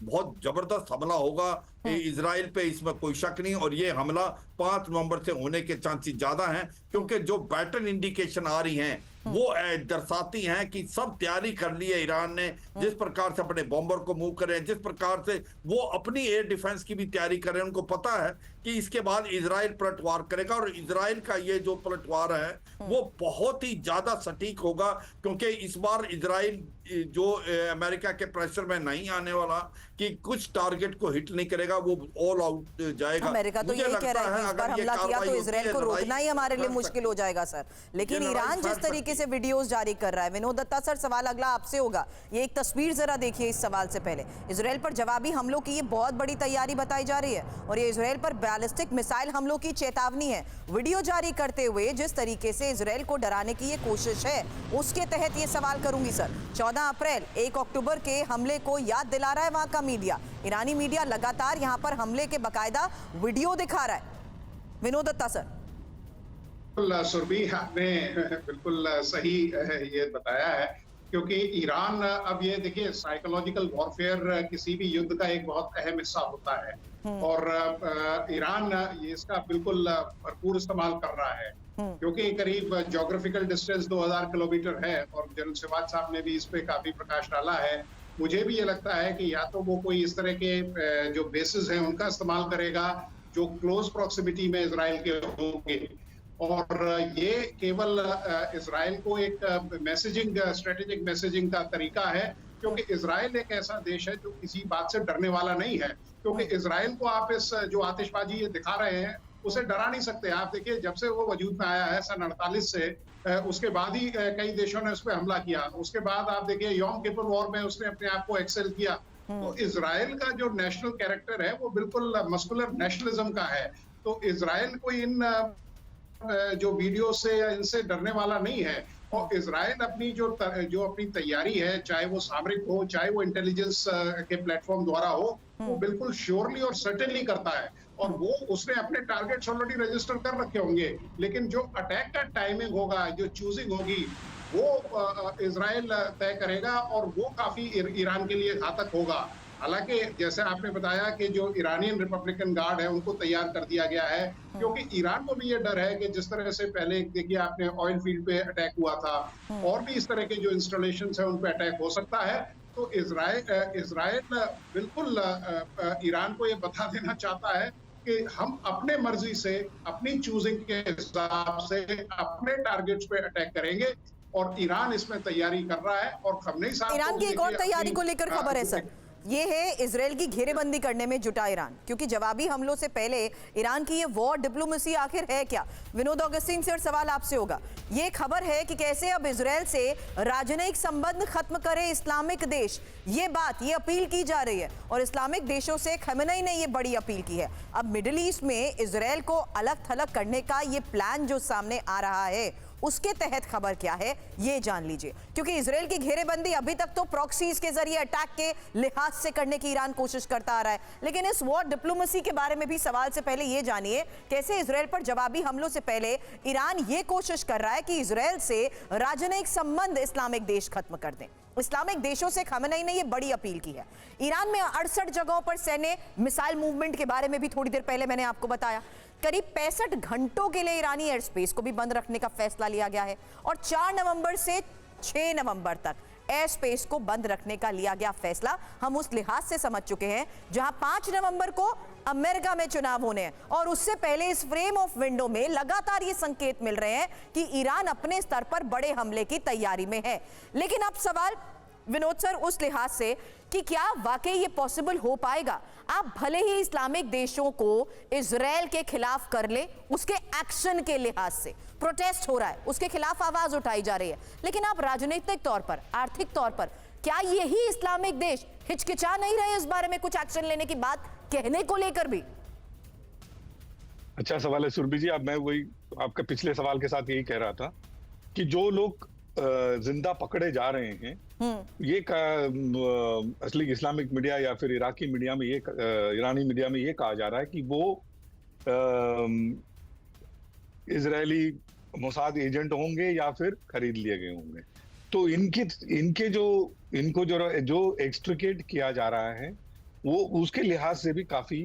बहुत जबरदस्त हमला होगा इजराइल पे, इसमें कोई शक नहीं। और ये हमला 5 नवंबर से होने के चांसेस ज्यादा हैं, क्योंकि जो बैटल इंडिकेशन आ रही हैं वो दर्शाती हैं कि सब तैयारी कर ली है ईरान ने, जिस प्रकार से अपने बॉम्बर को मूव करें, जिस प्रकार से वो अपनी एयर डिफेंस की भी तैयारी करें। उनको पता है कि इसके बाद इजराइल पलटवार करेगा और इजराइल का ये जो पलटवार है वो बहुत ही ज्यादा सटीक होगा, क्योंकि इस बार इजराइल जो अमेरिका के प्रेशर में नहीं आने वाला कि कुछ टारगेट को हिट नहीं करेगा, वो ऑल आउट जाएगा। अमेरिका तो यही कह रहा है कि इस बार हमला किया तो इजराइल को रोकना ही हमारे लिए मुश्किल हो जाएगा सर। लेकिन ईरान जिस तरीके से वीडियोस जारी कर रहा है, विनोद दत्ता सर, सवाल अगला आपसे होगा। ये एक तस्वीर जरा देखिए इस सवाल से पहले। इजराइल पर जवाबी हमलों की ये बहुत बड़ी तैयारी बताई जा रही है और ये इजराइल पर बैलिस्टिक मिसाइल हमलों की चेतावनी है। वीडियो जारी करते हुए जिस तरीके से इजराइल को डराने की ये कोशिश है, उसके तहत ये सवाल करूंगी सर। 14 अप्रैल 1 अक्टूबर के हमले को याद दिला रहा है वहां का मीडिया। ईरानी मीडिया लगातार यहां पर हमले के बकायदा वीडियो दिखा रहा है। विनोद दत्ता सर। सुरभि, आपने बिल्कुल सही ये बताया है, क्योंकि ईरान, अब ये देखिए, साइकोलॉजिकल वॉरफेयर किसी भी युद्ध का एक बहुत अहम हिस्सा होता है और ईरान ये इसका बिल्कुल भरपूर इस्तेमाल कर रहा है, क्योंकि करीब ज्योग्राफिकल डिस्टेंस 2000 किलोमीटर है और जनरल शिवाज साहब ने भी इस पे काफी प्रकाश डाला है। मुझे भी ये लगता है कि या तो वो कोई इस तरह के जो बेसिस हैं उनका इस्तेमाल करेगा जो क्लोज प्रॉक्सिमिटी में इजराइल के होंगे, और ये केवल इजराइल को एक मैसेजिंग, स्ट्रेटेजिक मैसेजिंग का तरीका है, क्योंकि इजराइल एक ऐसा देश है जो किसी बात से डरने वाला नहीं है। क्योंकि इजराइल को आप इस जो आतिशबाजी ये दिखा रहे हैं उसे डरा नहीं सकते। आप देखिए, जब से वो वजूद में आया है सन 48 से, उसके बाद ही कई देशों ने उस पर हमला किया। उसके बाद आप देखिए यौम किपुर वॉर में उसने अपने आप को एक्सेल किया। तो इजराइल का जो नेशनल कैरेक्टर है वो बिल्कुल मस्कुलर नेशनलिज्म का है। तो इजराइल को इन जो वीडियो से या इनसे डरने वाला नहीं है। और इजराइल अपनी जो अपनी तैयारी है, चाहे वो सामरिक हो, चाहे वो इंटेलिजेंस के प्लेटफॉर्म द्वारा हो, वो बिल्कुल श्योरली और सर्टेनली करता है। और वो उसने अपने टारगेट्स ऑलरेडी रजिस्टर कर रखे होंगे, लेकिन जो अटैक का टाइमिंग होगा, जो चूजिंग होगी, वो इजराइल तय करेगा और वो काफी ईरान के लिए घातक होगा। हालांकि जैसे आपने बताया कि जो ईरानियन रिपब्लिकन गार्ड है उनको तैयार कर दिया गया है, क्योंकि ईरान को भी ये डर है कि जिस तरह से पहले देखिए आपने ऑयल फील्ड पे अटैक हुआ था और भी इस तरह के जो इंस्टॉलेशंस है उन पे अटैक हो सकता है। तो इजराइल बिल्कुल ईरान को ये बता देना चाहता है कि हम अपने मर्जी से, अपनी चूजिंग के हिसाब से अपने टारगेट्स पे अटैक करेंगे और ईरान इसमें तैयारी कर रहा है। और खमनेई साहब, ईरान की एक और तैयारी को लेकर खबर है सर, ये है इजराइल की घेरेबंदी करने में जुटा ईरान, क्योंकि जवाबी हमलों से पहले ईरान की ये वॉर डिप्लोमेसी आखिर है क्या? विनोद ऑगस्टीन से सवाल आपसे होगा। ये खबर है कि कैसे अब इजराइल से राजनयिक संबंध खत्म करे इस्लामिक देश, ये बात, ये अपील की जा रही है और इस्लामिक देशों से खमेनेई ने ये बड़ी अपील की है। अब मिडिल ईस्ट में इजराइल को अलग थलग करने का ये प्लान जो सामने आ रहा है, उसके तहत खबर क्या है ये जान लीजिए, क्योंकि इजराइल की घेरेबंदी अभी तक तो प्रॉक्सीज के जरिए अटैक के लिहाज से करने की ईरान कोशिश करता आ रहा है, लेकिन इस वॉर डिप्लोमेसी के बारे में भी सवाल से पहले ये जानिए कैसे इजराइल पर जवाबी हमलों से पहले ईरान ये कोशिश कर रहा है कि इजराइल से राजनयिक संबंध इस्लामिक देश खत्म कर दें। इस्लामिक देशों से खमेनेई ने यह बड़ी अपील की है। ईरान में 68 जगहों पर सैन्य मिसाइल मूवमेंट के बारे में भी थोड़ी देर पहले मैंने आपको बताया। करीब 65 घंटों के लिए ईरानी एयर स्पेस को भी बंद रखने का फैसला लिया गया है और 4 नवंबर से 6 नवंबर तक एयर स्पेस को बंद रखने का लिया गया फैसला हम उस लिहाज से समझ चुके हैं जहां 5 नवंबर को अमेरिका में चुनाव होने हैं और उससे पहले इस फ्रेम ऑफ विंडो में लगातार ये संकेत मिल रहे हैं कि ईरान अपने स्तर पर बड़े हमले की तैयारी में है। लेकिन अब सवाल विनोद सर उस लिहाज से कि क्या वाकई ये पॉसिबल हो पाएगा? आप भले ही इस्लामिक देशों को इजराइल के खिलाफ कर ले, उसके एक्शन के लिहाज से प्रोटेस्ट हो रहा है, उसके खिलाफ आवाज उठाई जा रही है, लेकिन आप राजनीतिक तौर पर, आर्थिक तौर पर क्या यही इस्लामिक देश हिचकिचा नहीं रहे इस बारे में कुछ एक्शन लेने की बात कहने को लेकर भी? अच्छा सवाल है सुरभि जी। अब मैं वही आपके पिछले सवाल के साथ यही कह रहा था कि जो लोग जिंदा पकड़े जा रहे हैं, ये असली इस्लामिक मीडिया या फिर इराकी मीडिया में ये ईरानी मीडिया में ये कहा जा रहा है कि वो इजरायली मोसाद एजेंट होंगे या फिर खरीद लिए गए होंगे। तो इनको जो एक्सट्रिकेट किया जा रहा है वो उसके लिहाज से भी काफी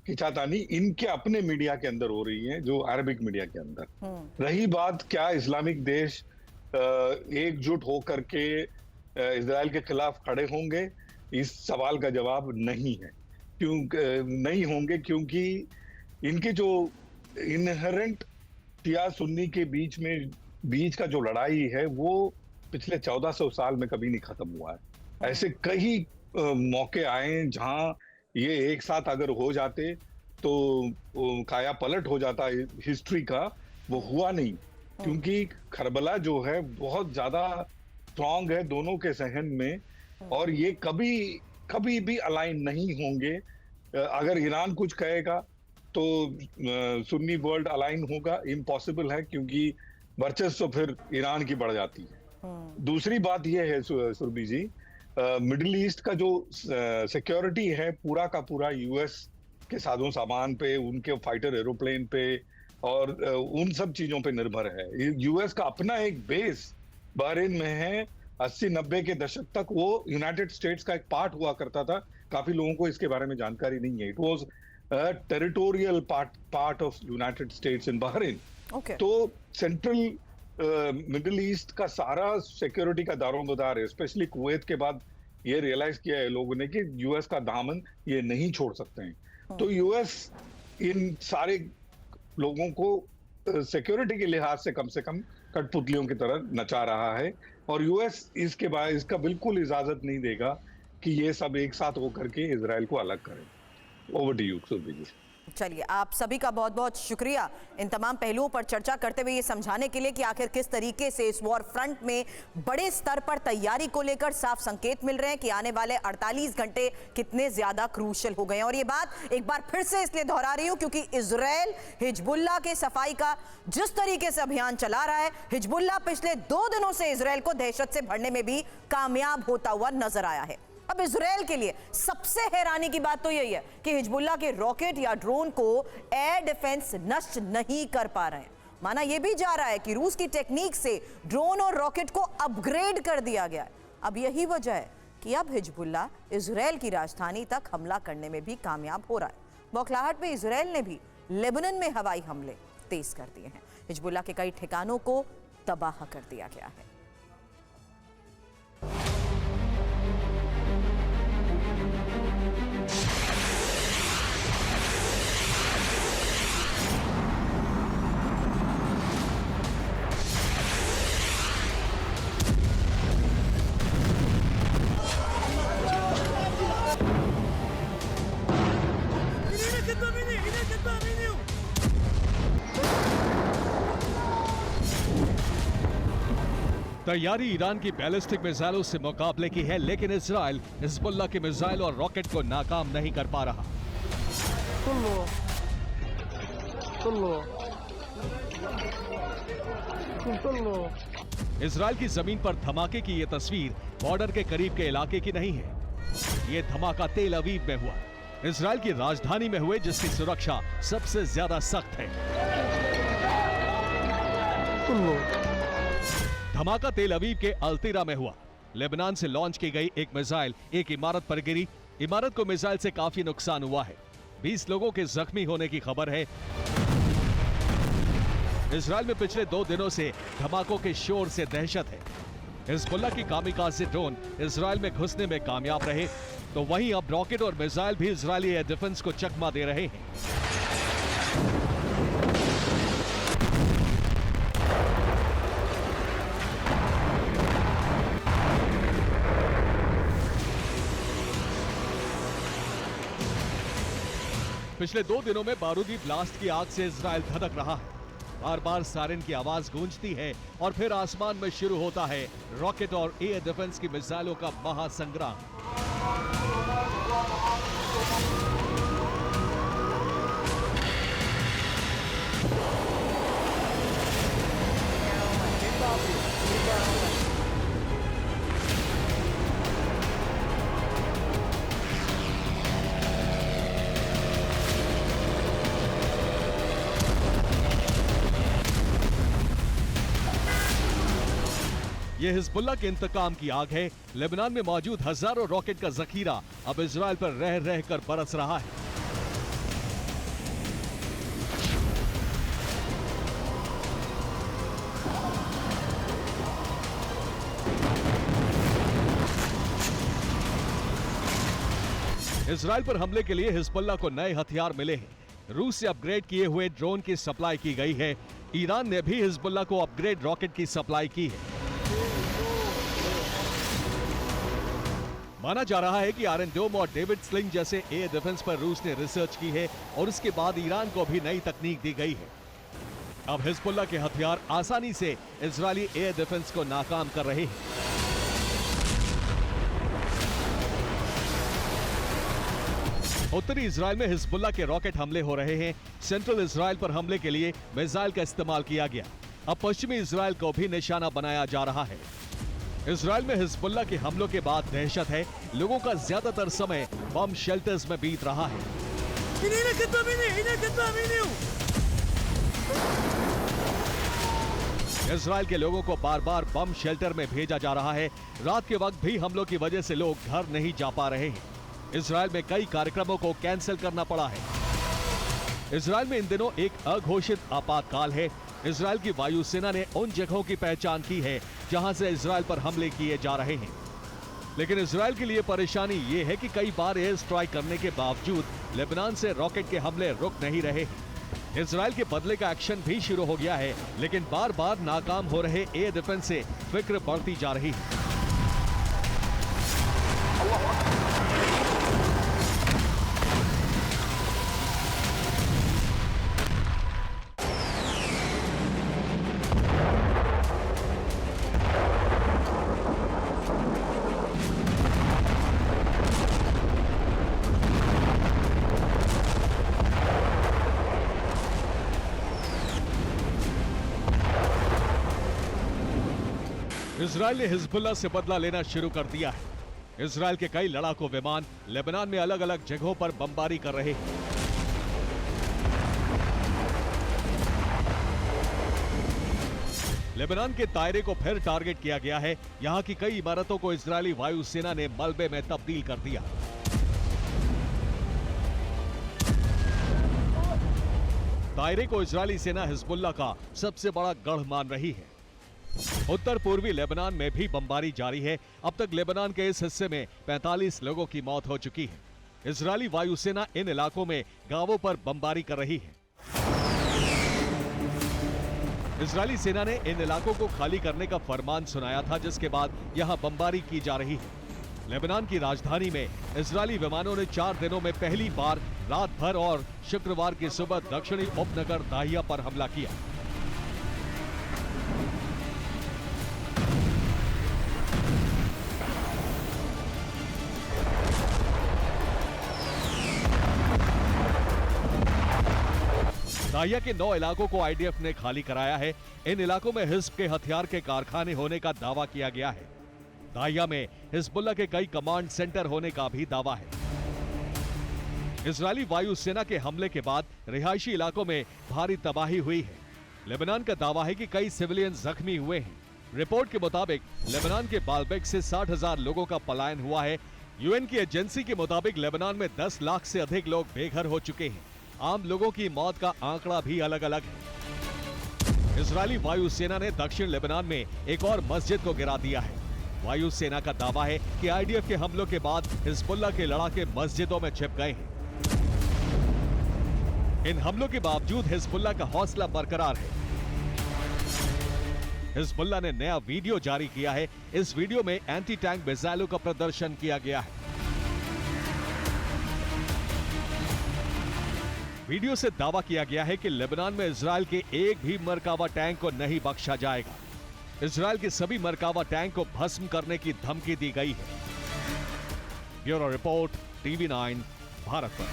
खिंचातानी इनके अपने मीडिया के अंदर हो रही है, जो अरबिक मीडिया के अंदर। रही बात क्या इस्लामिक देश एकजुट होकर के इजराइल के खिलाफ खड़े होंगे, इस सवाल का जवाब नहीं है। नहीं होंगे क्योंकि इनके जो इनहेरेंट शिया सुन्नी के बीच का जो लड़ाई है वो पिछले 1400 साल में कभी नहीं खत्म हुआ है। ऐसे कई मौके आए जहां ये एक साथ अगर हो जाते तो काया पलट हो जाता हिस्ट्री का, वो हुआ नहीं क्योंकि करबला जो है बहुत ज्यादा स्ट्रांग है दोनों के सहन में, और ये कभी भी अलाइन नहीं होंगे। अगर ईरान कुछ कहेगा तो सुन्नी वर्ल्ड अलाइन होगा, इम्पॉसिबल है, क्योंकि वर्चस्व फिर ईरान की बढ़ जाती है। दूसरी बात यह है सुरभि जी, मिडिल ईस्ट का जो सिक्योरिटी है पूरा का पूरा यूएस के साजो सामान पे, उनके फाइटर एरोप्लेन पे और उन सब चीजों पे निर्भर है। यूएस का अपना एक बेस बहरीन में है। 80-90 के दशक तक वो यूनाइटेड स्टेट्स का एक पार्ट हुआ करता था। काफी लोगों को इसके बारे में जानकारी नहीं है। It was territorial part of United states in Bahrain. तो सेंट्रल मिडिल ईस्ट का सारा सिक्योरिटी का दारोमदार है। स्पेशली कुवैत के बाद ये रियलाइज किया है लोगों ने कि यूएस का दामन ये नहीं छोड़ सकते हैं। तो यूएस इन सारे लोगों को सिक्योरिटी के लिहाज से कम कठपुतलियों की तरह नचा रहा है, और यूएस इसके बाद इसका बिल्कुल इजाजत नहीं देगा कि ये सब एक साथ होकर के इजराइल को अलग करें। ओवर टू यू सुरभि जी। चलिए, आप सभी का बहुत बहुत शुक्रिया इन तमाम पहलुओं पर चर्चा करते हुए ये समझाने के लिए कि आखिर किस तरीके से इस वॉर फ्रंट में बड़े स्तर पर तैयारी को लेकर साफ संकेत मिल रहे हैं कि आने वाले 48 घंटे कितने ज्यादा क्रूशियल हो गए हैं। और ये बात एक बार फिर से इसलिए दोहरा रही हूं क्योंकि इजराइल हिजबुल्लाह के सफाई का जिस तरीके से अभियान चला रहा है, हिजबुल्लाह पिछले 2 दिनों से इजराइल को दहशत से भरने में भी कामयाब होता हुआ नजर आया है। अब इजराइल के लिए सबसे हैरानी की बात तो यही है कि हिजबुल्लाह के रॉकेट या ड्रोन को एयर डिफेंस नष्ट नहीं कर पा रहे हैं। माना यह भी जा रहा है कि रूस की टेक्निक से ड्रोन और रॉकेट को अपग्रेड कर दिया गया है। अब यही वजह है कि अब हिजबुल्लाह इजराइल की राजधानी तक हमला करने में भी कामयाब हो रहा है। बौखलाहट में इजराइल ने भी लेबनान में हवाई हमले तेज कर दिए हैं। हिजबुल्लाह के कई ठिकानों को तबाह कर दिया गया है। तैयारी ईरान की बैलिस्टिक मिसाइलों से मुकाबले की है, लेकिन इजराइल हिजबुल्लाह की मिसाइल और रॉकेट को नाकाम नहीं कर पा रहा। इजराइल की जमीन पर धमाके की यह तस्वीर बॉर्डर के करीब के इलाके की नहीं है। ये धमाका तेल अवीव में हुआ, इजराइल की राजधानी में हुए, जिसकी सुरक्षा सबसे ज्यादा सख्त है। धमाका तेल अवीव के अल्तीरा में हुआ। लेबनान से लॉन्च की गई एक मिसाइल एक इमारत पर गिरी। इमारत को मिसाइल से काफी नुकसान हुआ है। 20 लोगों के जख्मी होने की खबर है। इजराइल में पिछले 2 दिनों से धमाकों के शोर से दहशत है। हिजबुल्लाह की कामिकाज़े ड्रोन इजराइल में घुसने में कामयाब रहे, तो वहीं अब रॉकेट और मिसाइल भी इजरायली एयर डिफेंस को चकमा दे रहे हैं। पिछले 2 दिनों में बारूदी ब्लास्ट की आग से इजराइल धधक रहा है। बार बार सायरन की आवाज गूंजती है और फिर आसमान में शुरू होता है रॉकेट और एयर डिफेंस की मिसाइलों का महासंग्राम। ये हिजबुल्लाह के इंतकाम की आग है। लेबनान में मौजूद हजारों रॉकेट का जखीरा अब इजराइल पर रह रह कर बरस रहा है। इजराइल पर हमले के लिए हिजबुल्लाह को नए हथियार मिले हैं। रूस से अपग्रेड किए हुए ड्रोन की सप्लाई की गई है। ईरान ने भी हिजबुल्लाह को अपग्रेड रॉकेट की सप्लाई की है। माना जा रहा है कि आयरन डोम और डेविड स्लिंग जैसे एयर डिफेंस पर रूस ने रिसर्च की है और उसके बाद ईरान को भी नई तकनीक दी गई है। अब हिजबुल्लाह के हथियार आसानी से इजरायली एयर डिफेंस को नाकाम कर रहे हैं। उत्तरी इजराइल में हिजबुल्लाह के रॉकेट हमले हो रहे हैं। सेंट्रल इजराइल पर हमले के लिए मिसाइल का इस्तेमाल किया गया। अब पश्चिमी इजराइल को भी निशाना बनाया जा रहा है। इजराइल में हिजबुल्लाह के हमलों के बाद दहशत है। लोगों का ज्यादातर समय बम शेल्टर्स में बीत रहा है। इजराइल के लोगों को बार बार बम शेल्टर में भेजा जा रहा है। रात के वक्त भी हमलों की वजह से लोग घर नहीं जा पा रहे हैं। इजराइल में कई कार्यक्रमों को कैंसिल करना पड़ा है। इजराइल में इन दिनों एक अघोषित आपातकाल है। इजराइल की वायुसेना ने उन जगहों की पहचान की है जहां से इजराइल पर हमले किए जा रहे हैं। लेकिन इजराइल के लिए परेशानी ये है कि कई बार एयर स्ट्राइक करने के बावजूद लेबनान से रॉकेट के हमले रुक नहीं रहे। इजराइल के बदले का एक्शन भी शुरू हो गया है, लेकिन बार बार नाकाम हो रहे एयर डिफेंस से फिक्र बढ़ती जा रही है। इजराइल ने हिजबुल्लाह से बदला लेना शुरू कर दिया है। इजराइल के कई लड़ाकू विमान लेबनान में अलग अलग जगहों पर बमबारी कर रहे हैं। लेबनान के दायरे को फिर टारगेट किया गया है। यहां की कई इमारतों को इजरायली वायुसेना ने मलबे में तब्दील कर दिया। दायरे को इजरायली सेना हिजबुल्लाह का सबसे बड़ा गढ़ मान रही है। उत्तर पूर्वी लेबनान में भी बमबारी जारी है। अब तक लेबनान के इस हिस्से में 45 लोगों की मौत हो चुकी है। इजरायली वायुसेना इन इलाकों में गांवों पर बमबारी कर रही है। इजरायली सेना ने इन इलाकों को खाली करने का फरमान सुनाया था, जिसके बाद यहां बमबारी की जा रही है। लेबनान की राजधानी में इजरायली विमानों ने 4 दिनों में पहली बार रात भर और शुक्रवार की सुबह दक्षिणी उपनगर दाहिया पर हमला किया। दाहिया के 9 इलाकों को आईडीएफ ने खाली कराया है। इन इलाकों में हिज़्ब के हथियार के कारखाने होने का दावा किया गया है। दाहिया में हिजबुल्लाह के कई कमांड सेंटर होने का भी दावा है। इजरायली वायुसेना के हमले के बाद रिहायशी इलाकों में भारी तबाही हुई है। लेबनान का दावा है कि कई सिविलियन जख्मी हुए हैं। रिपोर्ट के मुताबिक लेबनान के बालबेक से 60,000 लोगों का पलायन हुआ है। यूएन की एजेंसी के मुताबिक लेबनान में 10 लाख से अधिक लोग बेघर हो चुके हैं। आम लोगों की मौत का आंकड़ा भी अलग अलग है। इजरायली वायुसेना ने दक्षिण लेबनान में एक और मस्जिद को गिरा दिया है। वायुसेना का दावा है कि आईडीएफ के हमलों के बाद हिजबुल्लाह के लड़ाके मस्जिदों में छिप गए हैं। इन हमलों के बावजूद हिजबुल्लाह का हौसला बरकरार है। हिजबुल्लाह ने नया वीडियो जारी किया है। इस वीडियो में एंटी टैंक मिसाइलों का प्रदर्शन किया गया है। वीडियो से दावा किया गया है कि लेबनान में इजरायल के एक भी मरकावा टैंक को नहीं बख्शा जाएगा। इजरायल के सभी मरकावा टैंक को भस्म करने की धमकी दी गई है। ब्यूरो रिपोर्ट, TV9 भारत पर।